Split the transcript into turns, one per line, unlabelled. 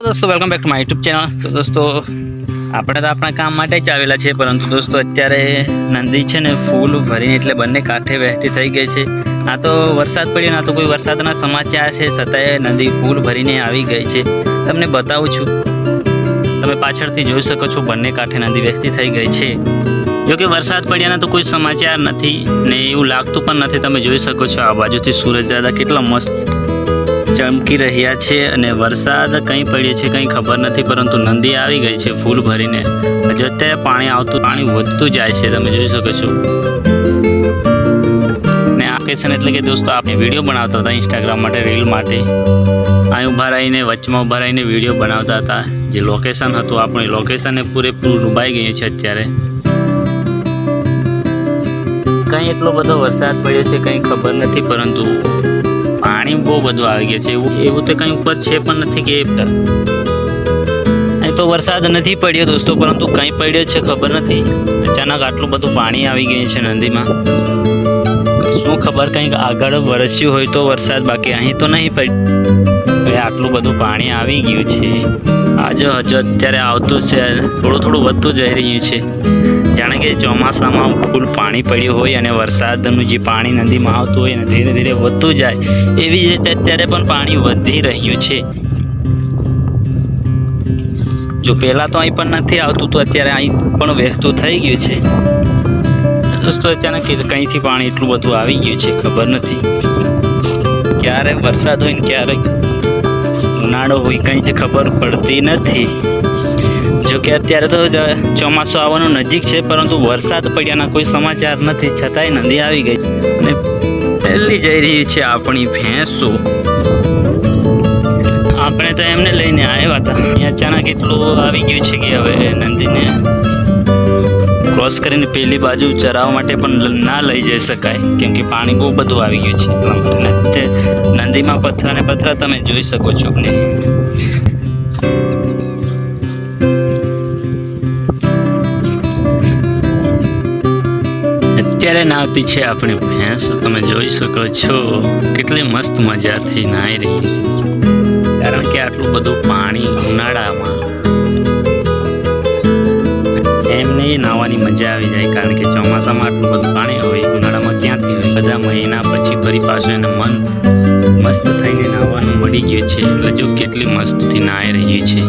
दोस्तों welcome back to my YouTube channel. तो दोस्तों આપણે તો આપણા કામ માટે જ આવેલા છે, પરંતુ દોસ્તો અત્યારે નદી છે ને ફૂલ ભરીને એટલે બંને કાંઠે વહેતી થઈ ગઈ છે। આ તો વરસાદ પડ્યો, ના તો કોઈ વરસાદના સમાચાર છે, છતાંય નદી ફૂલ ભરીને આવી ગઈ છે। તમને બતાવું છું, તમે પાછળથી જોઈ શકો છો બંને કાંઠે નદી વહેતી થઈ ગઈ છે। જો કે વરસાદ પડ્યાના તો કોઈ સમાચાર નથી ને એવું લાગતું પણ નથી। તમે જોઈ શકો છો આ બાજુથી સૂરજ દાદા કેટલા મસ્ત ચમકી રહ્યા છે અને વરસાદ કંઈ પડ્યો છે કંઈ ખબર નથી, પરંતુ નદી આવી ગઈ છે ફૂલ ભરીને। હજુ અત્યારે પાણી વધતું જાય છે, તમે જોઈ શકો છો। ને આ લોકેશન એટલે કે દોસ્તો આપણે વિડીયો બનાવતા હતા ઇન્સ્ટાગ્રામ માટે, રીલ માટે। અહીં ઊભા રહીને વચમાં ઊભા રહીને વિડીયો બનાવતા હતા। જે લોકેશન હતું આપણી લોકેશનને પૂરેપૂરું ડૂબાઈ ગયું છે અત્યારે। કંઈ એટલો બધો વરસાદ પડ્યો છે કંઈ ખબર નથી, પરંતુ પાણી બહુ બધું આવી ગયા છે। એવું તો કંઈ ઉપર છે પણ નથી કે અહીં તો વરસાદ નથી પડ્યો દોસ્તો, પરંતુ કંઈ પડ્યો છે ખબર નથી। અચાનક આટલું બધું પાણી આવી ગયું છે નદીમાં। શું ખબર કંઈક આગળ વરસ્યું હોય તો વરસાદ, બાકી અહીં તો નહીં પડ્યું। આટલું બધું પાણી આવી ગયું છે। હજુ અત્યારે આવતું છે, થોડું વધતું જઈ રહ્યું છે। જાણે કે ચોમાસામાં ફૂલ પાણી પડ્યું હોય અને વરસાદનું જે પાણી નદીમાં આવતું હોય અને ધીરે ધીરે વધતું જાય, એવી જ રીતે અત્યારે પણ પાણી વધી રહ્યું છે। જો પહેલાં તો અહીં પણ નથી આવતું, તો અત્યારે અહીં પણ વહેતું થઈ ગયું છે દોસ્તો। અચાનક કંઈથી પાણી એટલું બધું આવી ગયું છે ખબર નથી। ક્યારે વરસાદ હોય ને ક્યારે ઉનાળો હોય કંઈ જ ખબર પડતી નથી। જો કે અત્યારે તો ચોમાસું આવવાનું નજીક છે, પરંતુ વરસાદ પડ્યાના કોઈ સમાચાર નથી, છતાંય નદી આવી ગઈ અને પહેલી જઈ રહી છે આપણી ભેંસો। આપણે તો એમને લઈને આવ્યા હતા, અચાનક એટલું આવી ગયું છે કે હવે નદીને ક્રોસ કરીને પેલી બાજુ ચરાવવા માટે પણ ના લઈ જઈ શકાય, કેમ કે પાણી બહુ બધું આવી ગયું છે। એટલા માટે નદીમાં પથ્થર ને પથ્થર તમે જોઈ શકો છો ને। અત્યારે નાહતી છે આપણી ભેંસ, તમે જોઈ શકો છો કેટલી મસ્ત મજાથી નાહી રહી છે। કારણ કે આટલું બધું પાણી ઉનાળામાં એમને નાહવાની મજા આવી જાય, કારણ કે ચોમાસામાં આટલું બધું પાણી હોય, ઉનાળામાં ક્યાંથી હોય। બધા મહિના પછી ફરી પાછું એને મન મસ્ત થઈને નાહવાનું મળી ગયું છે, એટલે જો કેટલી મસ્તથી નાહી રહી છે।